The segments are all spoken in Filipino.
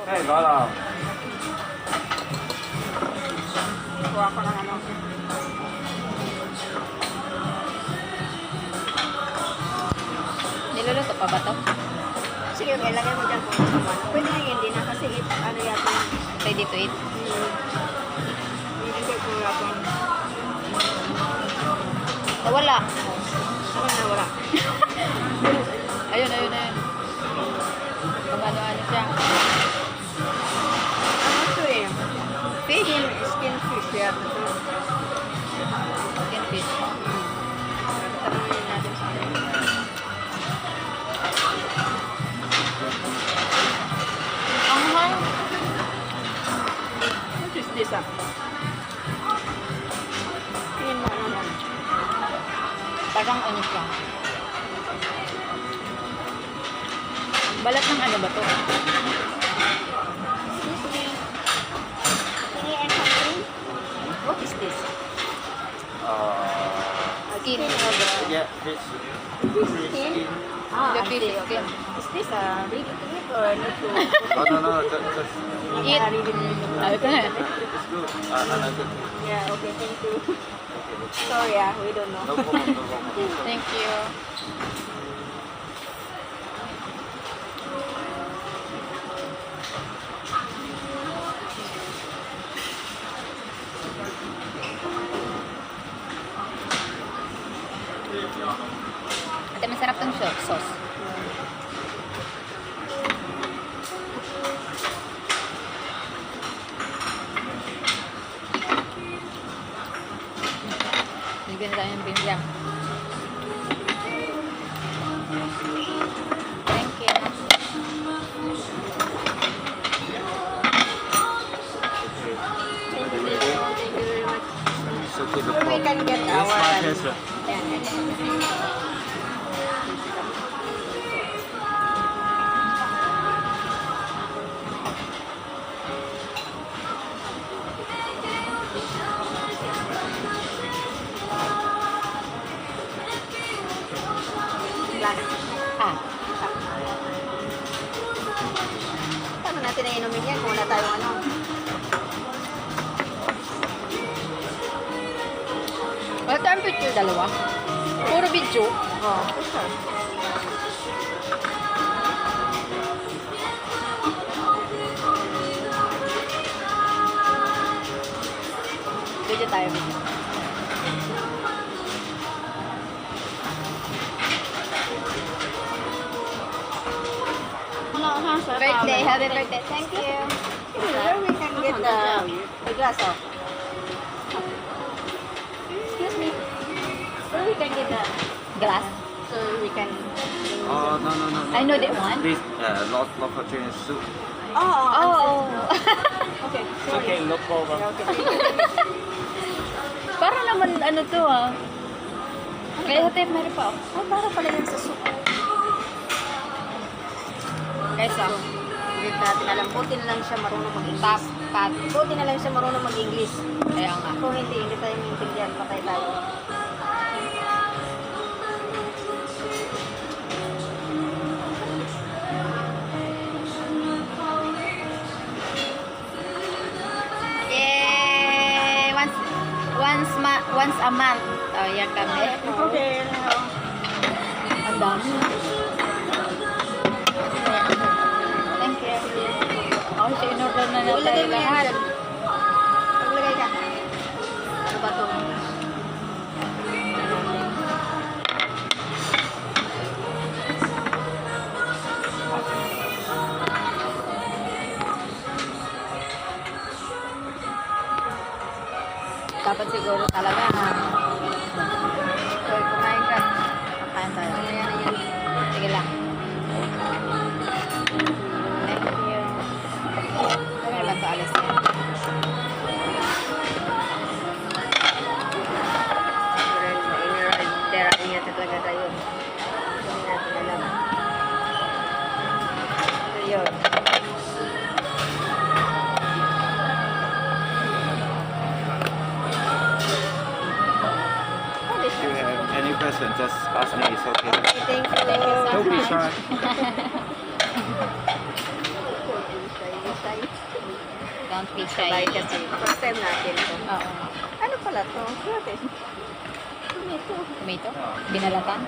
Hey, Lala. Kuha ko ng ano. Niluluto pa ba to? Sige, ilagay mo dyan kung ano. Pwede na hindi na kasi ano yata. Ready to eat? Ilagay ko yata. Nawala. Ano na wala? Ayun, ayun, ayun. Kung ano-ano siya. Ano to eh? Fish? Skin fish yata to. Skin fish. Tanongin natin sa ano. Ang hang. What is this ah? Tingin mo ano lang. Parang ano siya. Balat ng ano ba to? Excuse me. Can you add something? What is this? Skin. Yeah, fish. Skin? Ah, The I fish see, okay. skin. Is this ready to eat or not to? Oh, no, just Eat. Ready to eat. Ay, ito na. it's good. I like it. Yeah, okay, thank you. Okay, Sorry we don't know. no problem, no problem. Thank you. Ate, masarap tong sauce. Bigyan na tayo ng binjang. Thank you. Thank you very much. So to the Where we can get It's our... my pleasure. Last. Ah, Paano natin na inumin yan kung wala tayong ano? wala tayong picture dalawa. Puro video. Oh, sure. Video tayo, video. Birthday, happy birthday. Thank you. Where we can get the glass of? Excuse me. Where we can get the Glass. so we can... Oh, no. I know that one. This local Chinese soup. Oh. Okay, It's sorry. okay, no problem. Yeah, okay, thank you. Para naman ano to ah. Kaya ate, meron pa. Oh, para pala yan sa soup. Guys, Hindi natin alam. Buti na lang siya marunong top, mag-English. cut. Buti na lang siya marunong mag-English. Kaya nga. Kung hindi tayo maintindihan. Patay tayo. Yay! Once a month. Oh, yan kami. Okay. Ang dami. Thank you. Oh, so in-order na Ilagay natin mo yan lahat. dyan. Maglagay ka. Ano ba ito? Dapat siguro talaga so, kumain ka. Kakain tayo. Ayan. Sige lang. Thank you. Kami ba ito alis yan? Therapy niya talaga tayo. Hindi natin alam. So, yun. If you have any question, just ask me. It's okay. Thank you. Don't be shy. tayo. Don't be shy. Sabay kasi. First time natin to. Oo. Ano pala to? Grabe. Tomato. Tomato? Binalatan?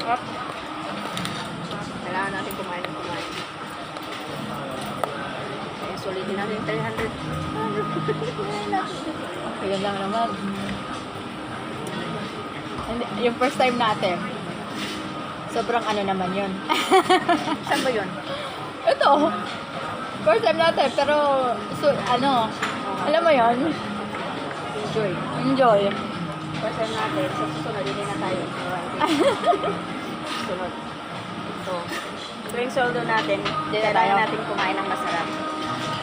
Up. Kailangan natin kumain ng kumain. Kaya sulitin natin 300. Ayun lang naman. Hindi, yung first time natin, sobrang ano naman yun. Saan ba yun? Ito, first time natin, pero, ano, alam mo yun? Enjoy. Enjoy. First time natin. Sa susunod, hindi na tayo. Susunod. So, tuwing soldo natin, Dito kailangan tayo. natin kumain ng masarap.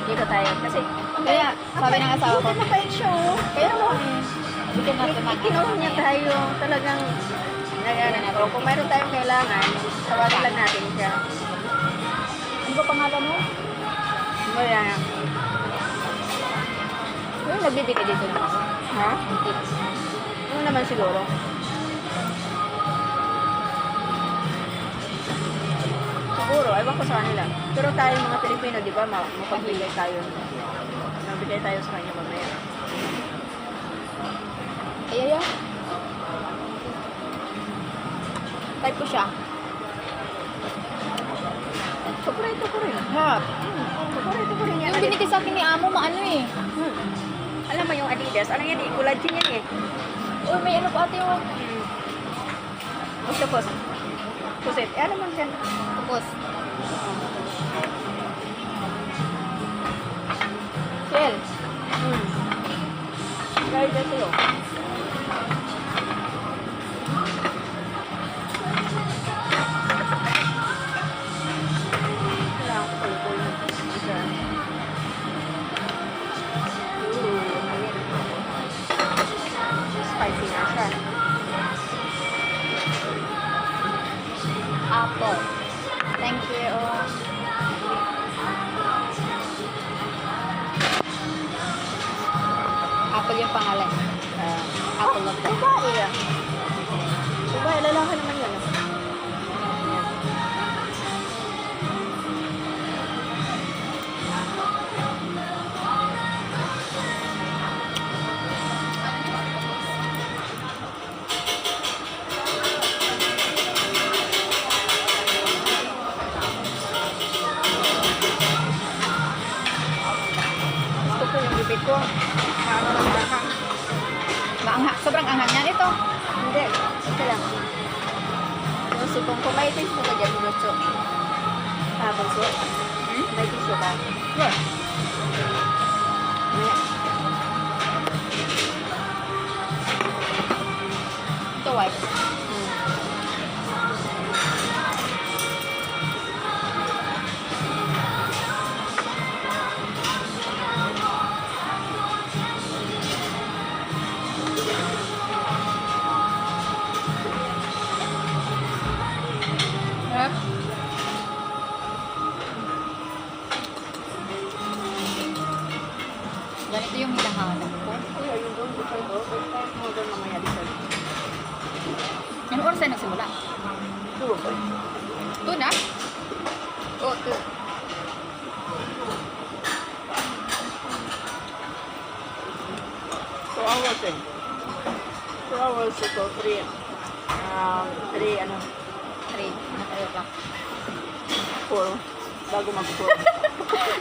Dito tayo. Kasi, Kaya, sabi ng asawa ko, mabait siya, oh. kaya mo, bigyan natin Kinuha niya tayo. Talagang, o, kung mayroon tayong kailangan, tawagan lang natin siya. Ano ba pangalan mo? Wala. Yung nagbibigay dito na ako. Ha? Tips. Ano naman siguro? Siguro, ewan ko sa kanila. Pero tayo mga Pilipino, di ba, mapagbigay tayo. Magbigay tayo sa kanya mamaya. Ay. Type ko siya. Paborito ko rin. Ha. Paborito ko rin yan. Yung binigay sa akin ni Amo, maano eh. Alam mo yung Adidas, ano yan eh, collagen yan eh. Uy, may ano pa ate yung Octopus. Pusit. Eh, ano man dyan? tapos. Shell. Gaya dyan sa'yo. Kailangan ko palutuin ng isa. Ayan. Spicy na siya. Apple. Thank you. Apple yung pangalan. Apple of the. Babae ah. Babae, lalaki naman yun. Ah. Ayan. Gusto ko yung bibig ko. Paano lang nakakang. Sobrang anghang yan ito. Hindi. Ito lang. Gusto kong kung may tissue ka dyan, gusto. Bunso. May tissue ka. Yeah. Ayan. Ito white. Sarap. Ganito yung hinahanap ko. Uy, ayun doon. Gusto ko. Pwede tayo mo doon mamaya dito. Anong oras tayo nagsimula? Tuwa ko. Ito na? Oh, ito. Two hours eh. 2 hours ito. 3 ano, 3. Natayo pa. 4. Bago mag-4.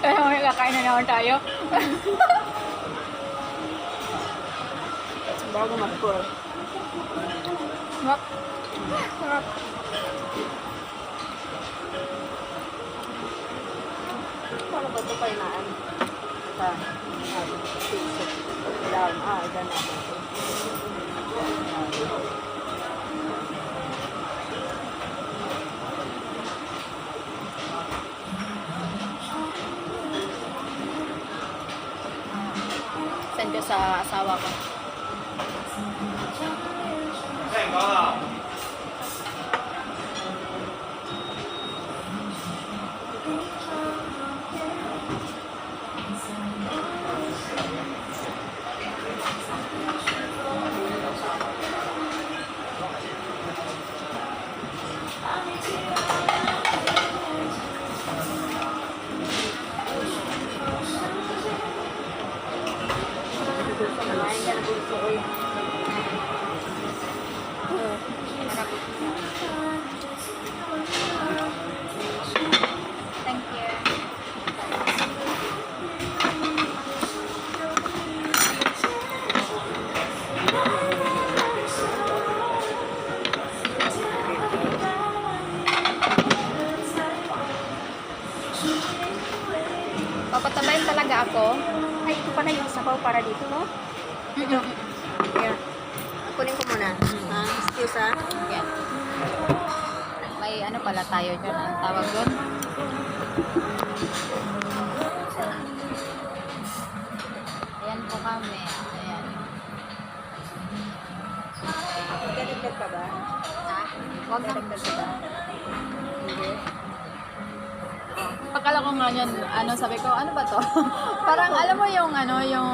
Kaya may kakain na naman tayo. Bago mag-4. Sarap. Sarap. Paano ba ito kainaan? Ito. Pizza. Down. Ito na. Send ko sa asawa ko. Kumain ka na gusto ko eh. Thank you. Papatabayin talaga ako. Ay, ito pala yung sabaw para dito, no? Here. Kunin ko muna. Excuse ah. Yan. May ano pala tayo dyan. Ang tawag doon? Ayan po kami. Ayan. Ganigdag ka ba? Ha? Huwag na. Hindi. Pakala ko nga yun, ano, sabi ko, ano ba to? Parang alam mo yung, ano, yung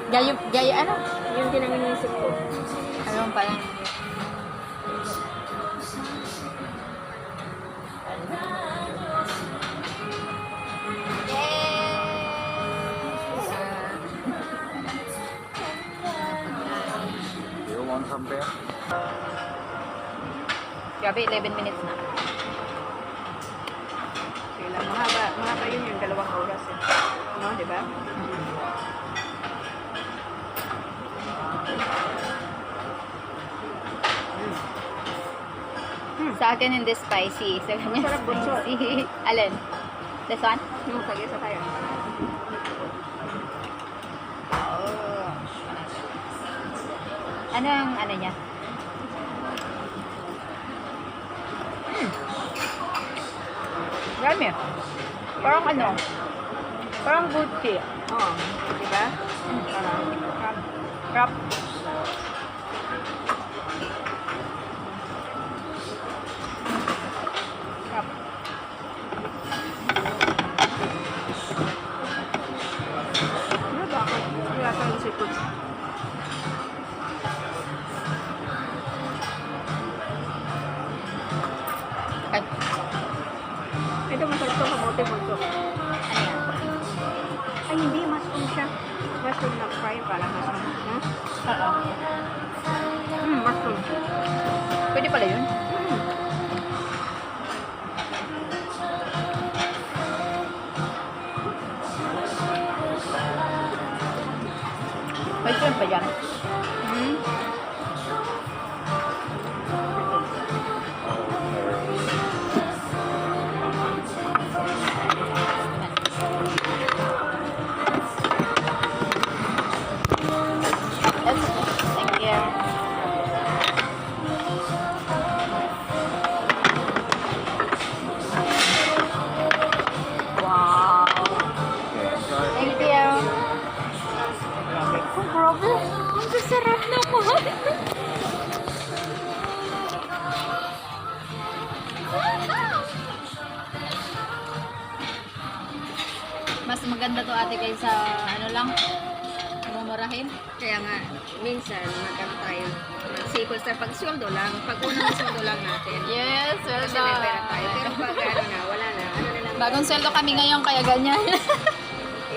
gayo, ano? Yun din ang iniisip ko. Ano pa yan? Do you want some beer? Grabe, 11 minutes na. Kailan, mahaba yun yung 2 oras eh. No, di ba? Sa akin hindi spicy. Sa kanya Masarap bunso. spicy. Alin? This one? Yung sige sa tayo. Oh. Ano ang ano niya? Dami. Parang ano? Parang Gucci. Oo. Di ba? Parang Crap. Crap. ano bakit? Wala tayong seafood. Ay, Ito masarap to kamote bunso. ano yan? Ay, hindi. Mushroom siya. Mushroom na fry pala. Mushroom. No? Oo. Mushroom. Pwede pala yun? May shrimp pa dyan. Thank you. Wow. Okay, enjoy. Thank you. Oh, grabe. Ang sasarap naman. Mas maganda to ate kaysa ano lang, mumurahin. Kaya nga, minsan, magkano tayo. Sequence tayo. Pag sweldo lang, pag unang sweldo lang natin. Yes, well Kasi may pera tayo. Pero pag ano na, wala na. Ano na lang. Bagong sweldo kami ngayon kaya ganyan.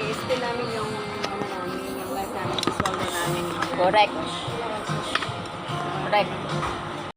I-spend namin yung, ano namin, yung life namin sa sweldo namin. Correct. Correct.